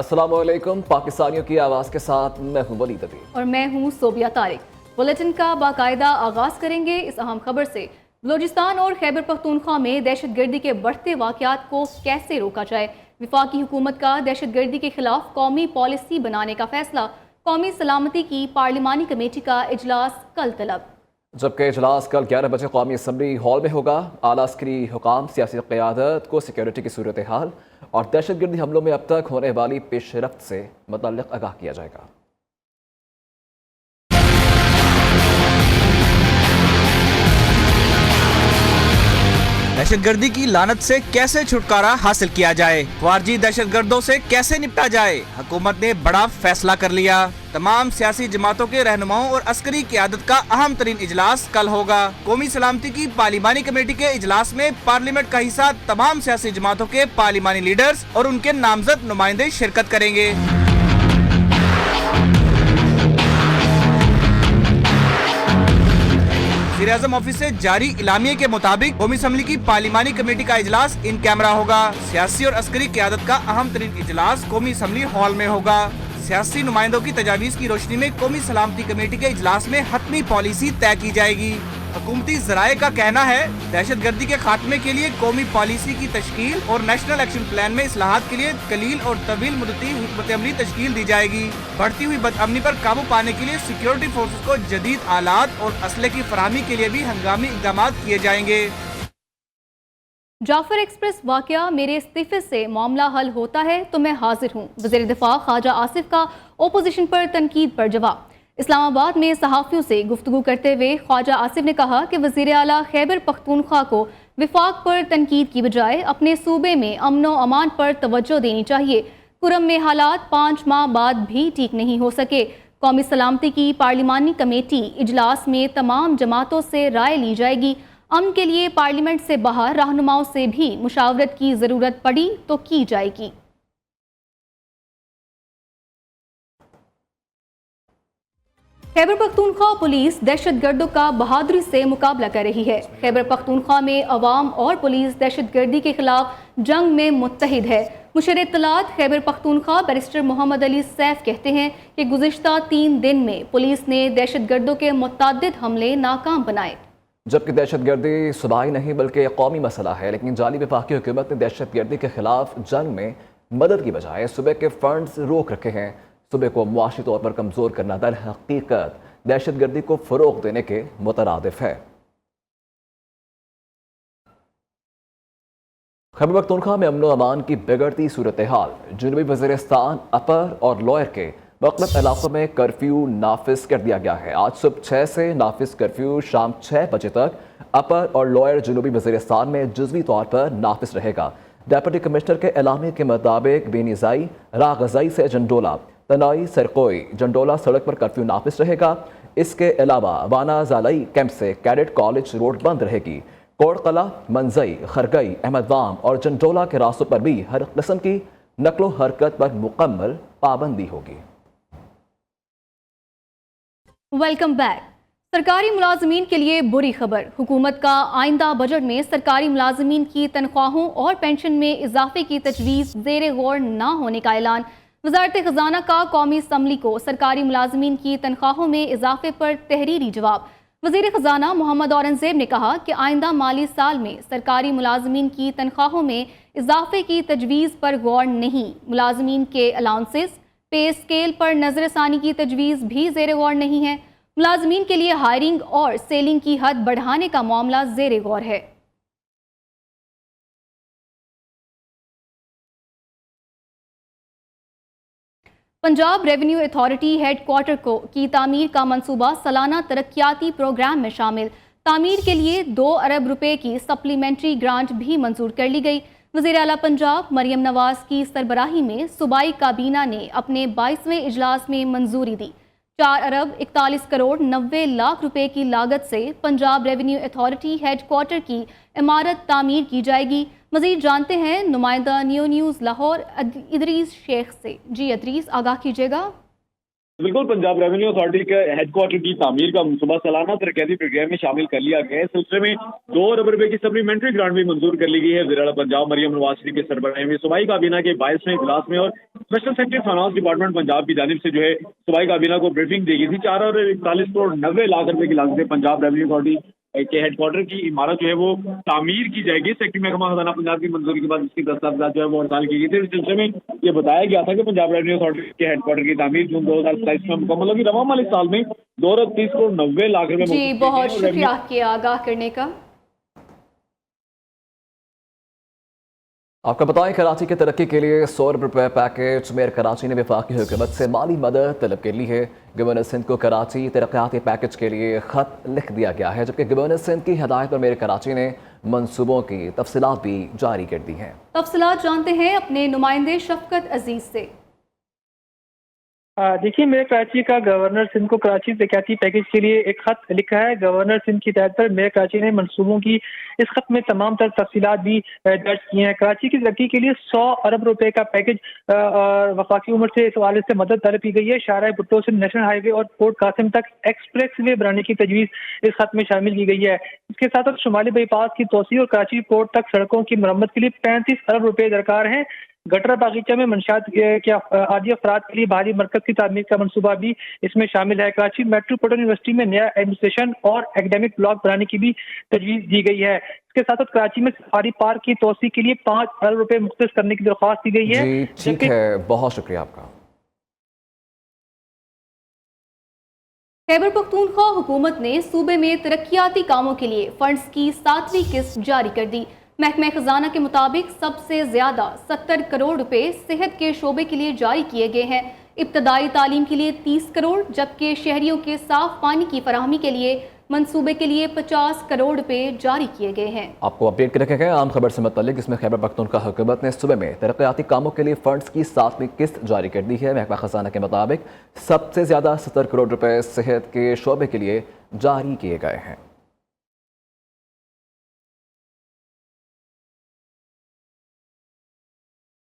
अस्सलाम वालेकुम। पाकिस्तानियों की आवाज़ के साथ मैं हूं वलीद अदील और मैं हूं सोबिया तारिक। बुलेटिन का बाकायदा आगाज करेंगे इस अहम खबर से। बलूचिस्तान और खैबर पख्तूनख्वा में दहशत गर्दी के बढ़ते वाक़यात को कैसे रोका जाए। वफाकी हुकूमत का दहशत गर्दी के खिलाफ कौमी पॉलिसी बनाने का फैसला। कौमी सलामती की पार्लिमानी कमेटी का इजलास कल तलब। जबकि इजलास कल 11 बजे कौमी असम्बली हॉल में होगा। आला अस्करी हुकाम, सियासी क़यादत को सिक्योरिटी की सूरत हाल और दहशत गर्दी हमलों में अब तक होने वाली पेशरफ्त से मुतल्लिक़ आगाह किया जाएगा। दहशतगर्दी की लानत से कैसे छुटकारा हासिल किया जाए, ख्वारजी दहशतगर्दों से कैसे निपटा जाए। हुकूमत ने बड़ा फैसला कर लिया। तमाम सियासी जमातों के रहनुमाओं और अस्करी क़यादत का अहम तरीन इजलास कल होगा। कौमी सलामती की पार्लिमानी कमेटी के इजलास में पार्लियामेंट का हिस्सा तमाम सियासी जमातों के पार्लिमानी लीडर्स और उनके नामजद नुमाइंदे शिरकत करेंगे। वज़ीर-ए-आज़म ऑफिस से जारी इलामिये के मुताबिक कौमी असम्बली की पार्लिमानी कमेटी का इजलास इन कैमरा होगा। सियासी और अस्करी क़यादत का अहम तरीन इजलास कौमी असम्बली हॉल में होगा। सियासी नुमाइंदों की तजावीज़ की रोशनी में कौमी सलामती कमेटी के इजलास में हतमी पॉलिसी तय की जाएगी। हुकूमती ज़राए का कहना है दहशत गर्दी के खात्मे के लिए कौमी पॉलिसी की तश्कील और नेशनल एक्शन प्लान में इस्लाहात के लिए कलील और तवील मुद्दती हिकमत अमली तश्कील दी जाएगी। बढ़ती हुई बदअमनी पर काबू पाने के लिए सिक्योरिटी फोर्सेस को जदीद आलात और असले की फराहमी के लिए भी हंगामी इक़दाम किए जाएंगे। जाफर एक्सप्रेस वाकया, मेरे इस्तीफे से मामला हल होता है तो मैं हाजिर हूँ। वज़ीर दिफा ख्वाजा आसिफ का ओपोजिशन पर तनकीद पर जवाब। इस्लामाबाद में सहाफ़ियों से गुफ्तगू करते हुए ख्वाजा आसिफ ने कहा कि वज़ीर आला खैबर पख्तूनख्वा को विफाक पर तनकीद की बजाय अपने सूबे में अमन व अमान पर तवज्जो देनी चाहिए। कुरम में हालात 5 माह बाद भी ठीक नहीं हो सके। कौमी सलामती की पार्लिमानी कमेटी इजलास में तमाम जमातों से राय ली जाएगी। अमन के लिए पार्लियामेंट से बाहर रहनुमाओं से भी मुशावरत की ज़रूरत पड़ी तो की जाएगी। खैबर पख्तूनख्वा पुलिस दहशत गर्दों का बहादुरी से मुकाबला कर रही है। खैबर पख्तूनख्वा में अवाम और पुलिस दहशत गर्दी के खिलाफ जंग में मुत्तहिद है। मुशीर इत्तलात खैबर पख्तूनख्वा बैरिस्टर मोहम्मद अली सैफ कहते हैं कि गुज़िश्ता 3 दिन में पुलिस ने दहशत गर्दों के मुतअद्दिद हमले नाकाम बनाए। जबकि दहशत गर्दी सूबाई नहीं बल्कि कौमी मसला है, लेकिन जाली वफाकी हुकूमत ने दहशत गर्दी के खिलाफ जंग में मदद की बजाय सूबे के फंड्स रोक रखे हैं। सूबे को मुआशी तौर पर कमज़ोर करना दर हकीकत दहशत गर्दी को फ़रोग़ देने के मुतरादिफ है। खैबर पख्तूनख्वा में अमन व अमान की बिगड़ती सूरत हाल। जनूबी वज़ीरिस्तान, अपर और लोअर के मुख्तलिफ इलाकों में कर्फ्यू नाफिज कर दिया गया है। आज सुबह 6 से नाफिज कर्फ्यू शाम 6 बजे तक अपर और लोअर जनूबी वज़ीरिस्तान में जुज़वी तौर पर नाफिज रहेगा। डेप्यूटी कमिश्नर के एलामे के मुताबिक बेनीज़ाई, रागज़ाई से जंडोला, तनाई, सरकोई, जंडोला सड़क पर कर्फ्यू नाफिज रहेगा। इसके अलावा वाना ज़ालई कैंप से कैडेट कॉलेज रोड बंद रहेगी। कोटकला, मंजई, खरगई, अहमदवाम और जंडोला के रास्तों पर भी हर किस्म की नकलो हरकत पर मुकम्मल पाबंदी होगी। Welcome back. सरकारी मुलाजमीन के लिए बुरी खबर। हुकूमत का आइंदा बजट में सरकारी मुलाजमीन की तनख्वाहों और पेंशन में इजाफे की तजवीज़ ज़ेर गौर न होने का ऐलान। वज़ारत ख़ज़ाना का कौमी असम्बली को सरकारी मुलाजमीन की तनख्वाहों में इजाफे पर तहरीरी जवाब। वज़ीर ख़ज़ाना मोहम्मद औरंगज़ेब ने कहा कि आइंदा माली साल में सरकारी मुलाजमीन की तनख्वाहों में इजाफे की तजवीज़ पर गौर नहीं। मुलाजमीन के अलाउंसेस, पे स्केल पर नज़रसानी की तजवीज़ भी ज़ेर गौर नहीं है। मुलाजमीन के लिए हायरिंग और सेलिंग की हद बढ़ाने का मामला ज़ेर गौर है। पंजाब रेवेन्यू अथॉरिटी हेडक्वार्टर की तामीर का मंसूबा सालाना तरक्याती प्रोग्राम में शामिल। तामीर के लिए 2 अरब रुपए की सप्लीमेंट्री ग्रांट भी मंजूर कर ली गई। वज़ीर आला पंजाब मरियम नवाज की सरबराही में सूबाई काबीना ने अपने 22वें इजलास में मंजूरी दी। 4 अरब 41 करोड़ 90 लाख रुपए की लागत से पंजाब रेवेन्यू अथॉरिटी हेडक्वार्टर की इमारत तामीर की जाएगी। मज़ीद जानते हैं नुमाइंदा न्यू न्यूज़ लाहौर इदरीस शेख से। जी इदरीस, आगाह कीजिएगा। बिल्कुल, पंजाब रेवेन्यू अथॉरिटी के हेडक्वार्टर की तामीर का मनसूबा सालाना तरक्याती प्रोग्राम में शामिल कर लिया गया है। इस सिलसिले में 2 अरब रुपए की सप्लीमेंट्री ग्रांट भी मंजूर कर ली गई है। वज़ीर-ए-आला पंजाब मरियम नवाज शरीफ के सरबराही में सूबाई काबीना के 22वें इजलास में और special secretary finance department Punjab की जानिब से सूबाई काबीना को ब्रीफिंग दी गई थी। 4 अरब 41 करोड़ 90 लाख रुपए की लागत से पंजाब रेवेन्यू अथॉरिटी के हेडक्वार्टर की इमारत वो तामीर की जाएगी। सेक्रेटरी महकमा खजाना पंजाब की मंजूरी के बाद इसकी दस्तावेजात वो हड़ताल की गई थी। इस सिलसिले में ये बताया गया था कि पंजाब रेवेन्यू अथॉरिटी के हेडक्वार्टर की तामीर जून 2027 में मुकम्मल होगी। रवा माली साल में 2 अरब 30 करोड़ 90 लाख रुपए। जी, बहुत शुक्रिया आपके आगाह करने का। आपको बताएं, कराची की तरक्की के लिए 100 अरब रुपए पैकेज मेयर कराची ने वफाकी हुकूमत से माली मदद तलब कर ली है। गवर्नर सिंध को कराची तरक्याती पैकेज के लिए खत लिख दिया गया है, जबकि गवर्नर सिंध की हदायत पर मेयर कराची ने मंसूबों की तफसीलात भी जारी कर दी हैं। तफसीलात जानते हैं अपने नुमाइंदे शफकत अजीज से। देखिए, मेयर कराची का गवर्नर सिंध को कराची तरक्याती पैकेज के लिए एक खत लिखा है। गवर्नर सिंध की हिदायत पर मेयर कराची ने मंसूबों की इस खत में तमाम तर तफसीलात भी दर्ज की हैं। कराची की तरक्की के लिए 100 अरब रुपए का पैकेज वफाकी उम्र से इस हवाले से मदद तलब की गई है। शाहराह भुट्टो से नेशनल हाईवे और पोर्ट कासिम तक एक्सप्रेस वे बनाने की तजवीज़ इस खत में शामिल की गई है। इसके साथ साथ शुमाली बाईपास की तोसी और कराची पोर्ट तक सड़कों की मरम्मत के लिए 35 अरब रुपए दरकार हैं। गटर बागीचा में मंशात के आदि अफराद के लिए भारी मरकज की तामीर का मंसूबा भी इसमें शामिल है। कराची मेट्रोपॉलिटन यूनिवर्सिटी में नया एडमिनिस्ट्रेशन और एकेडमिक ब्लॉक बनाने की भी तजवीज़ दी गई है। इसके साथ साथ कराची में सफारी पार्क की तोसी के लिए 5 अरब रुपए मुख्तस करने की दरख्वास्त दी गई है। जी ठीक है, बहुत शुक्रिया आपका। खैबर पख्तूनख्वा हुकूमत ने सूबे में तरक्याती कामों के लिए फंड्स की 7वीं किस्त जारी कर दी। महकमा खजाना के मुताबिक सबसे ज्यादा 70 करोड़ रुपए सेहत के शोबे के लिए जारी किए गए हैं। इब्तदाई तालीम के लिए 30 करोड़, जबकि शहरियों के साफ पानी की फराहमी के लिए मंसूबे के लिए 50 करोड़ रुपए जारी किए गए हैं। आपको अपडेट कर रखेंगे आम खबर से मुतालिक। इसमें खैबर पख्तूनख्वा हुकूमत ने सूबे में तरक्याती कामों के लिए फंड्स की 7वीं किस्त जारी कर दी है। महकमा खजाना के मुताबिक सबसे ज्यादा 70 करोड़ रुपए सेहत के शोबे के लिए जारी किए गए हैं।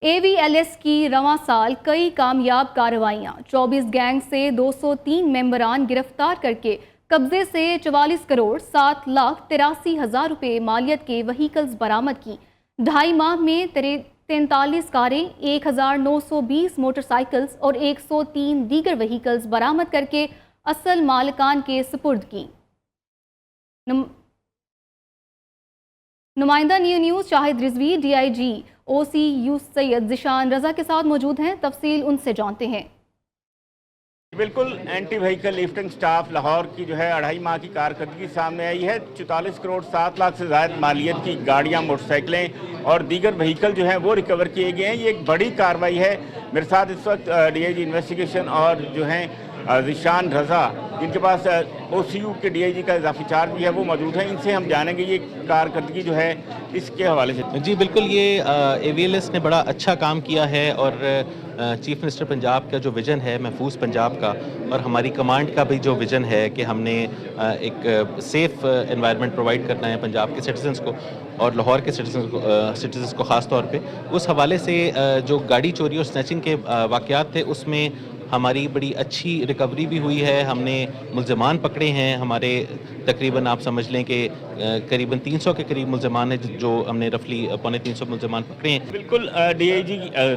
AVLS की रवां साल कई कामयाब कार्रवाइयाँ। 24 गैंग से 203 मेंबरान गिरफ्तार करके कब्जे से 44 करोड़ 7,83,000 रुपए मालियत के व्हीकल्स बरामद की। 2.5 माह में 43 कारें, 1,920 मोटरसाइकिल्स और 103 दीगर व्हीकल्स बरामद करके असल मालिकान के सुपुर्द की। नुमाइंदा news Shahid Rizvi DIG OC U Syed Zeeshan Raza के साथ मौजूद हैं। तफसील उनसे जानते हैं। बिल्कुल, anti vehicle lifting staff Lahore की 2.5 माह की कारकर्दगी सामने आई है। 44 करोड़ 7 लाख से ज़्यादा मालियत की गाड़ियां, मोटरसाइकिलें और दीगर व्हीकल वो रिकवर किए गए हैं। ये एक बड़ी कार्रवाई है। मेरे साथ इस वक्त DIG इन्वेस्टिगेशन और ज़िशान रजा, जिनके पास OCU के DIG का इजाफी चार्ज भी है, वो मौजूद हैं। इनसे हम जानेंगे ये कारकर्दगी इसके हवाले से। जी बिल्कुल, ये AVLS ने बड़ा अच्छा काम किया है और चीफ मिनिस्टर पंजाब का जो विज़न है महफूज पंजाब का, और हमारी कमांड का भी जो विज़न है कि हमने एक सेफ़ एनवायरनमेंट प्रोवाइड करना है पंजाब के सिटीजन्स को और लाहौर के सिटीजन्स को ख़ास तौर पे, उस हवाले से जो गाड़ी चोरी और स्नैचिंग के वाक़यात थे उसमें हमारी बड़ी अच्छी रिकवरी भी हुई है। हमने मुल्ज़मान पकड़े हैं। हमारे तकरीबन आप समझ लें कि करीबन 300 के करीब मुल्ज़मान हैं, जो हमने रफली 250 मुल्ज़मान पकड़े हैं। बिल्कुल, DIG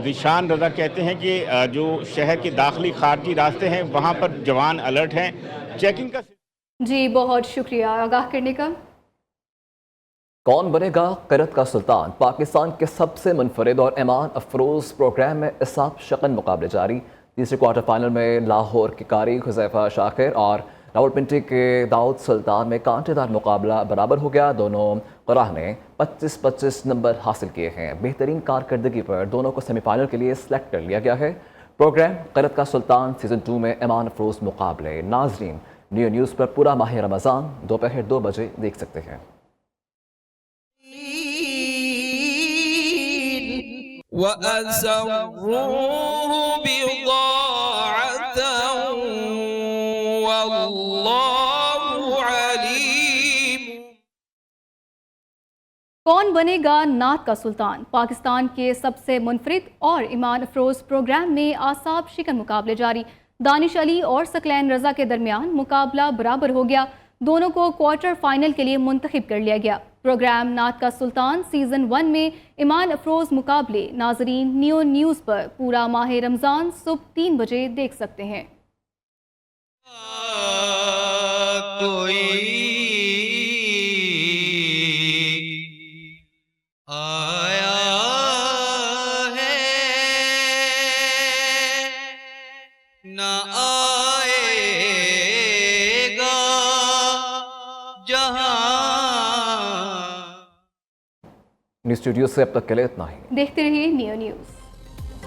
ज़िशान रजा कहते हैं कि जो शहर के दाखिली खारजी रास्ते हैं वहाँ पर जवान अलर्ट हैं, चेकिंग का। जी बहुत शुक्रिया आगाह करने का। कौन बनेगा क़रत का सुल्तान? पाकिस्तान के सबसे मुनफरिद और ईमान अफरोज़ प्रोग्राम में इसाब शकन मुकाबले जारी। तीसरे क्वार्टर फाइनल में लाहौर के कारी हुज़ैफा शाकिर और रावलपिंडी के दाऊद सुल्तान में कांटेदार मुकाबला बराबर हो गया। दोनों क़ुराह ने 25-25 नंबर हासिल किए हैं। बेहतरीन कारकर्दगी पर दोनों को सेमीफाइनल के लिए सेलेक्ट कर लिया गया है। प्रोग्राम क़रत का सुल्तान सीज़न 2 में ईमान अफरोज़ मुकाबले नाजरीन न्यूज़ पर पूरा माह रमज़ान दोपहर 2 बजे देख सकते हैं। कौन बनेगा नात का सुल्तान? पाकिस्तान के सबसे मुनफरिद और ईमान अफरोज़ प्रोग्राम में आसाब शिकन मुकाबले जारी। दानिश अली और सकलैन रजा के दरमियान मुकाबला बराबर हो गया। दोनों को क्वार्टर फाइनल के लिए मुंतखब कर लिया गया। प्रोग्राम नात का सुल्तान सीजन 1 में ईमान अफरोज मुकाबले नाजरीन नियो न्यूज़ पर पूरा माह रमज़ान सुबह 3 बजे देख सकते हैं। कोई आया है ना आएगा जहां। न्यूज़ स्टूडियो से अब तक के लिए इतना ही। देखते रहिए नियो न्यूज़।